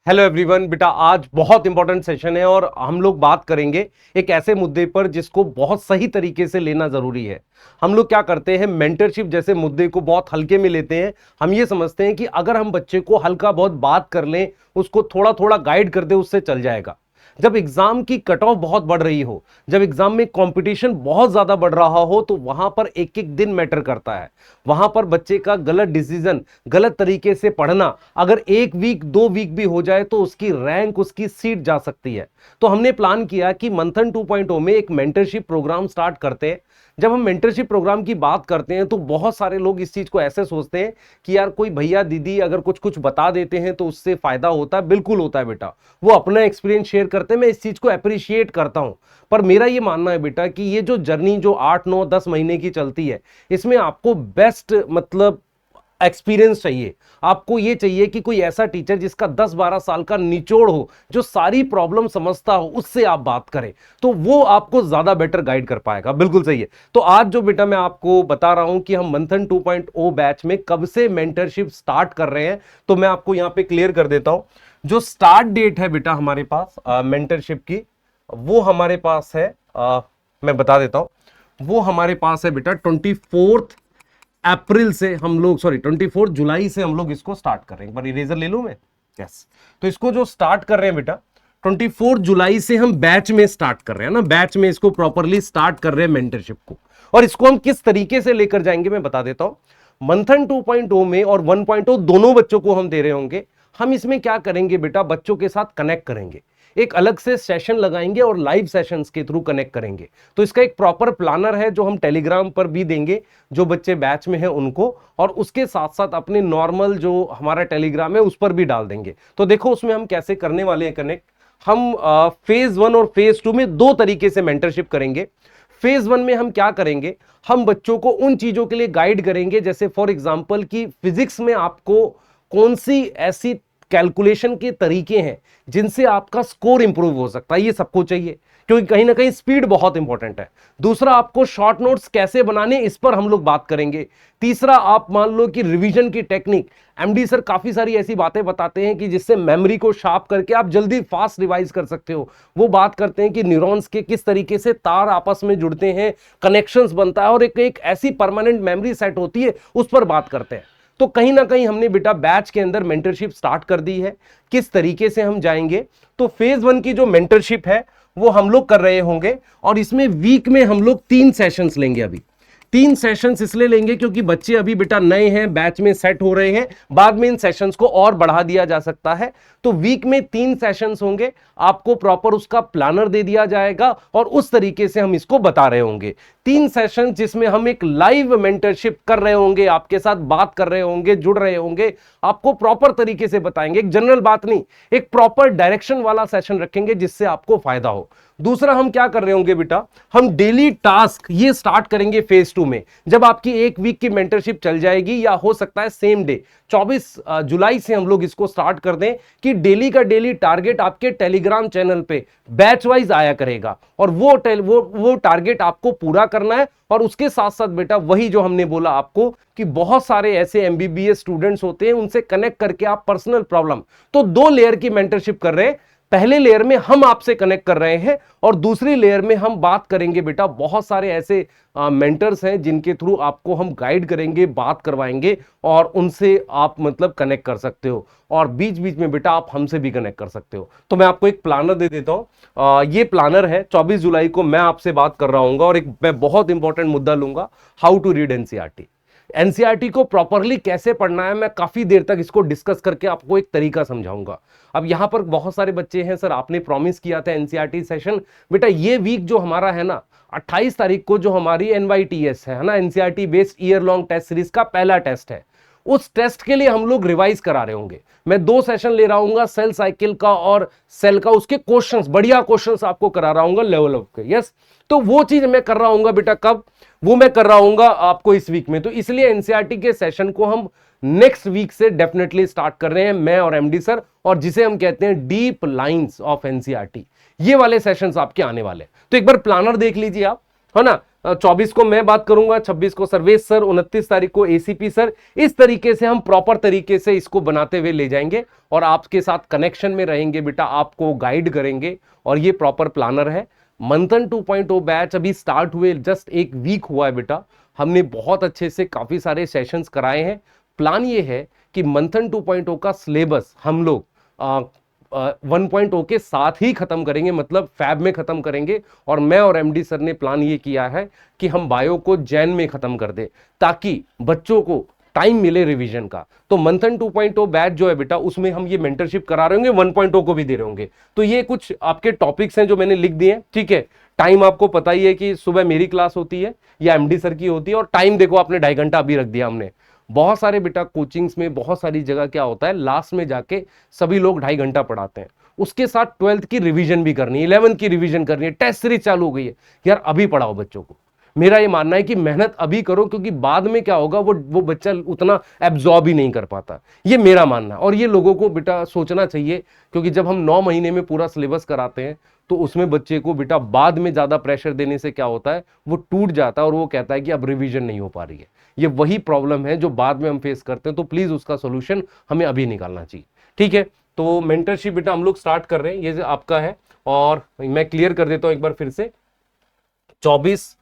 Hello everyone. बेटा आज बहुत इंपॉर्टेंट सेशन है और हम लोग बात करेंगे एक ऐसे मुद्दे पर जिसको बहुत सही तरीके से लेना जरूरी है। हम लोग क्या करते हैं, मेंटरशिप जैसे मुद्दे को बहुत हल्के में लेते हैं। हम ये समझते हैं कि अगर हम बच्चे को हल्का बहुत बात कर लें, उसको थोड़ा थोड़ा गाइड कर दे, उससे चल जाएगा। जब एग्जाम की कट ऑफ बहुत बढ़ रही हो, जब एग्जाम में कंपटीशन बहुत ज्यादा बढ़ रहा हो, तो वहां पर एक एक दिन मैटर करता है। वहां पर बच्चे का गलत डिसीजन, गलत तरीके से पढ़ना अगर 1 वीक 2 वीक भी हो जाए तो उसकी रैंक, उसकी सीट जा सकती है। तो हमने प्लान किया कि मंथन 2.0 में एक मेंटरशिप प्रोग्राम स्टार्ट करते हैं। जब हम मेंटरशिप प्रोग्राम की बात करते हैं तो बहुत सारे लोग इस चीज को ऐसे सोचते हैं कि यार कोई भैया दीदी अगर कुछ कुछ बता देते हैं तो उससे फायदा होता है। बिल्कुल होता है बेटा, वो अपना एक्सपीरियंस शेयर करते हैं, मैं इस चीज को अप्रिशिएट करता हूं। पर मेरा ये मानना है बेटा कि ये जो जर्नी जो 8 9 10 महीने की चलती है, इसमें आपको बेस्ट मतलब एक्सपीरियंस चाहिए। आपको ये चाहिए कि कोई ऐसा टीचर जिसका 10 12 साल का निचोड़ हो, जो सारी प्रॉब्लम समझता हो, उससे आप बात करें तो वो आपको ज्यादा बेटर गाइड कर पाएगा। बिल्कुल सही है। तो आज जो बेटा मैं आपको बता रहा हूं कि हम मंथन 2.0 बैच में कब से मेंटरशिप स्टार्ट कर रहे हैं, तो मैं आपको यहां पे क्लियर कर देता हूं। जो स्टार्ट डेट है बेटा हमारे पास मेंटरशिप की, वो हमारे पास है, मैं बता देता हूं, वो हमारे पास है बेटा 24 अप्रैल से हम लोग, सॉरी 24 जुलाई से हम लोग इसको स्टार्ट कर रहे हैं। एक बार इरेजर ले लूं मैं। यस। तो इसको जो स्टार्ट कर रहे हैं बेटा 24 जुलाई से हम बैच में स्टार्ट कर रहे हैं ना, बैच में इसको प्रॉपरली स्टार्ट कर रहे हैं मेंटरशिप को। और इसको हम किस तरीके से लेकर जाएंगे मैं बता देता हूं। मंथन 2.0 में और 1.0 दोनों बच्चों को हम दे रहे होंगे। हम इसमें क्या करेंगे बेटा, बच्चों के साथ कनेक्ट करेंगे, एक अलग से सेशन लगाएंगे और लाइव सेशंस के थ्रू कनेक्ट करेंगे। तो इसका एक प्रॉपर प्लानर है जो हम टेलीग्राम पर भी देंगे जो बच्चे बैच में हैं उनको, और उसके साथ साथ अपने नॉर्मल जो हमारा टेलीग्राम है उस पर भी डाल देंगे। तो देखो उसमें हम कैसे करने वाले हैं कनेक्ट। हम फेज 1 और फेज 2 में दो तरीके से मेंटरशिप करेंगे। फेज 1 में हम क्या करेंगे, हम बच्चों को उन चीजों के लिए गाइड करेंगे, जैसे फॉर एग्जांपल कि फिजिक्स में आपको कौन सी ऐसी कैलकुलेशन के तरीके हैं जिनसे आपका स्कोर इंप्रूव हो सकता है। ये सबको चाहिए क्योंकि कहीं ना कहीं स्पीड बहुत इंपॉर्टेंट है। दूसरा, आपको शॉर्ट नोट्स कैसे बनाने, इस पर हम लोग बात करेंगे। तीसरा, आप मान लो कि रिवीजन की टेक्निक, एमडी सर काफी सारी ऐसी बातें बताते हैं कि जिससे मेमोरी को शार्प करके आप जल्दी फास्ट रिवाइज कर सकते हो। वो बात करते हैं कि न्यूरॉन्स के किस तरीके से तार आपस में जुड़ते हैं, कनेक्शंस बनता है और एक ऐसी परमानेंट मेमोरी सेट होती है, उस पर बात करते हैं। तो कहीं ना कहीं हमने बेटा बैच के अंदर मेंटरशिप स्टार्ट कर दी है। किस तरीके से हम जाएंगे, तो फेज 1 की जो मेंटरशिप है वो हम लोग कर रहे होंगे और इसमें वीक में हम लोग 3 सेशंस लेंगे। अभी 3 सेशंस इसलिए लेंगे क्योंकि बच्चे अभी बेटा नए हैं, बैच में सेट हो रहे हैं, बाद में इन सेशंस को और बढ़ा दिया जा सकता है। तो वीक में 3 सेशंस होंगे, आपको प्रॉपर उसका प्लानर दे दिया जाएगा और उस तरीके से हम इसको बता रहे होंगे। 3 सेशंस जिसमें हम एक लाइव मेंटरशिप कर रहे होंगे, आपके साथ बात कर रहे होंगे, जुड़ रहे होंगे, आपको प्रॉपर तरीके से बताएंगे। एक जनरल बात नहीं, एक प्रॉपर डायरेक्शन वाला सेशन रखेंगे जिससे आपको फायदा हो। दूसरा, हम क्या कर रहे होंगे बेटा, हम डेली टास्क ये स्टार्ट करेंगे फेज 2 में। जब आपकी 1 वीक की मेंटरशिप चल जाएगी या हो सकता है सेम डे 24 जुलाई से हम लोग इसको स्टार्ट कर दें कि डेली का डेली टारगेट आपके टेलीग्राम चैनल पे बैच वाइज आया करेगा और वो टारगेट आपको पूरा करना है। और उसके साथ साथ बेटा वही जो हमने बोला आपको कि बहुत सारे ऐसे एमबीबीएस स्टूडेंट्स होते हैं, उनसे कनेक्ट करके आप पर्सनल प्रॉब्लम, तो 2 लेयर की मेंटरशिप कर रहे हैं। पहले लेयर में हम आपसे कनेक्ट कर रहे हैं और दूसरी लेयर में हम बात करेंगे बेटा बहुत सारे ऐसे मेंटर्स हैं जिनके थ्रू आपको हम गाइड करेंगे, बात करवाएंगे और उनसे आप मतलब कनेक्ट कर सकते हो और बीच बीच में बेटा आप हमसे भी कनेक्ट कर सकते हो। तो मैं आपको एक प्लानर दे देता हूं। ये प्लानर है, 24 जुलाई को मैं आपसे बात कर रहा हूं और एक मैं बहुत इंपॉर्टेंट मुद्दा लूंगा, how to read NCERT. NCERT को प्रॉपरली कैसे पढ़ना है, मैं काफी देर तक इसको डिस्कस करके आपको एक तरीका समझाऊंगा। अब यहां पर बहुत सारे बच्चे हैं, सर आपने प्रॉमिस किया था एनसीईआरटी सेशन। बेटा ये वीक जो हमारा है ना, 28 तारीख को जो हमारी एनवाईटीएस है ना, NCERT based year long test series का पहला टेस्ट है, उस टेस्ट के लिए हम लोग रिवाइज करा रहे होंगे। मैं 2 सेशन ले रहा हूंगा, सेल साइकिल का और सेल का, उसके क्वेश्चंस, बढ़िया क्वेश्चंस आपको करा रहा हूंगा लेवल अप के। यस, तो वो चीज मैं कर रहा हूंगा बेटा, कब, वो मैं कर रहा हूंगा आपको इस वीक में। तो इसलिए एनसीईआरटी के सेशन को हम नेक्स्ट वीक से डेफिनेटली स्टार्ट कर रहे हैं, मैं और एमडी सर, और जिसे हम कहते हैं डीप लाइंस ऑफ एनसीईआरटी। ये वाले सेशंस आपके आने वाले हैं। तो एक बार प्लानर देख लीजिए आप, है ना। 24 को मैं बात करूंगा, 26 को सर्वेश सर, 29 तारीख को एसीपी सर। इस तरीके से हम प्रॉपर तरीके से इसको बनाते हुए ले जाएंगे और आपके साथ कनेक्शन में रहेंगे बेटा, आपको गाइड करेंगे और ये प्रॉपर प्लानर है। मंथन 2.0 बैच अभी स्टार्ट हुए, जस्ट एक वीक हुआ है बेटा। हमने बहुत अच्छे से काफी सारे सेशंस कराए हैं। प्लान ये है कि मंथन 2.0 का सिलेबस हम लोग 1.0 के साथ ही खत्म करेंगे, मतलब फैब में खत्म करेंगे। और मैं और एमडी सर ने प्लान ये किया है कि हम बायो को जैन में खत्म कर दे, ताकि बच्चों को टाइम मिले रिवीजन का। तो मंथन 2.0 बैच जो है बेटा, उसमें हम ये मेंटरशिप करा रहे होंगे, 1.0 को भी दे रहे होंगे। तो ये कुछ आपके टॉपिक्स हैं जो मैंने लिख दिए हैं, ठीक है। टाइम आपको पता ही है कि सुबह मेरी क्लास होती है या एमडी सर की होती है, और टाइम देखो आपने 2.5 घंटा अभी रख दिया हमने। बहुत सारे बेटा कोचिंग्स में बहुत सारी जगह क्या होता है, लास्ट में जाके सभी लोग 2.5 घंटा पढ़ाते हैं, उसके साथ 12th की रिवीजन भी करनी है, 11th की रिवीजन करनी है, टेस्ट सीरीज चालू हो गई है। यार अभी पढ़ाओ बच्चों को। मेरा ये मानना है कि मेहनत अभी करो, क्योंकि बाद में क्या होगा, वो बच्चा उतना एब्जॉर्ब ही नहीं कर पाता। ये मेरा मानना है और ये लोगों को बेटा सोचना चाहिए, क्योंकि जब हम 9 महीने में पूरा सिलेबस कराते हैं तो उसमें बच्चे को बेटा बाद में ज्यादा प्रेशर देने से क्या होता है, वो टूट जाता है और वो कहता है कि अब रिवीजन नहीं हो पा रही है। ये वही प्रॉब्लम है जो बाद में हम फेस करते हैं। तो प्लीज उसका सोल्यूशन हमें अभी निकालना चाहिए, ठीक है। तो मेंटरशिप बेटा हम लोग स्टार्ट कर रहे हैं, ये आपका है। और मैं क्लियर कर देता हूं एक बार फिर से, 24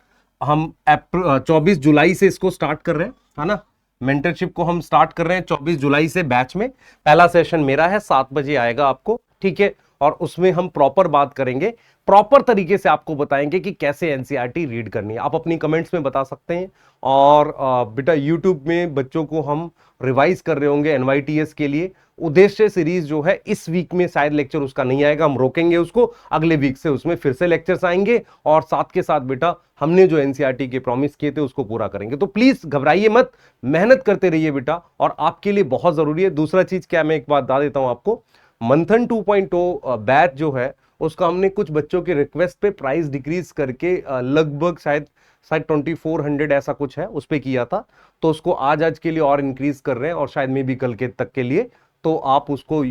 जुलाई से इसको स्टार्ट कर रहे हैं, है ना। मेंटरशिप को हम स्टार्ट कर रहे हैं 24 जुलाई से बैच में। पहला सेशन मेरा है, 7 बजे आएगा आपको, ठीक है। और उसमें हम प्रॉपर बात करेंगे, प्रॉपर तरीके से आपको बताएंगे कि कैसे एनसीईआरटी रीड करनी है। आप अपनी कमेंट्स में बता सकते हैं। और बेटा यूट्यूब में बच्चों को हम रिवाइज कर रहे होंगे एनवाईटीएस के लिए। उद्देश्य सीरीज जो है इस वीक में शायद लेक्चर उसका नहीं आएगा, हम रोकेंगे उसको, अगले वीक से उसमें फिर से लेक्चर्स आएंगे। और साथ के साथ बेटा हमने जो एनसीईआरटी के प्रॉमिस किए थे उसको पूरा करेंगे। तो प्लीज घबराइए मत, मेहनत करते रहिए बेटा, और आपके लिए बहुत जरूरी है। दूसरा चीज क्या, मैं एक बात बता देता हूं आपको, मंथन 2.0 बैच जो है उसका हमने कुछ बच्चों के रिक्वेस्ट पे प्राइस डिक्रीज करके लगभग शायद 2400 ऐसा कुछ है उस पे किया था। तो उसको आज के लिए और इंक्रीज कर रहे हैं, और शायद मे भी कल के तक के लिए। तो आप उसको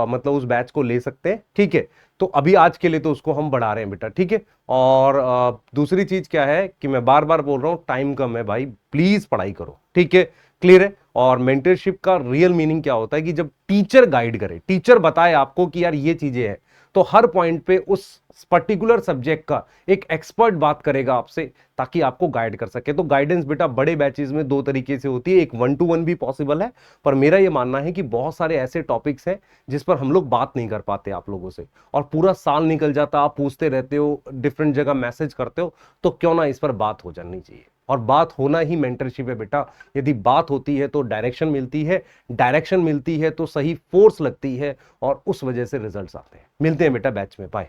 मतलब उस बैच को ले सकते हैं, ठीक है। तो अभी आज के लिए तो उसको हम बढ़ा रहे हैं बेटा, ठीक है। और दूसरी चीज क्या है कि मैं बार बार बोल रहा हूं, टाइम कम है भाई, प्लीज पढ़ाई करो, ठीक है। क्लियर है। और मेंटरशिप का रियल मीनिंग क्या होता है कि जब टीचर गाइड करे, टीचर बताए आपको कि यार ये चीजें हैं, तो हर पॉइंट पे उस पर्टिकुलर सब्जेक्ट का एक एक्सपर्ट बात करेगा आपसे, ताकि आपको गाइड कर सके। तो गाइडेंस बेटा बड़े बैचेस में 2 तरीके से होती है, एक 1-to-1 भी पॉसिबल है, पर मेरा ये मानना है कि बहुत सारे ऐसे टॉपिक्स हैं जिस पर हम लोग बात नहीं कर पाते आप लोगों से, और पूरा साल निकल जाता, आप पूछते रहते हो, डिफरेंट जगह मैसेज करते हो, तो क्यों ना इस पर बात हो जानी चाहिए। और बात होना ही मेंटरशिप है बेटा। यदि बात होती है तो डायरेक्शन मिलती है, डायरेक्शन मिलती है तो सही फोर्स लगती है, और उस वजह से रिजल्ट्स आते हैं। मिलते हैं बेटा बैच में, बाय।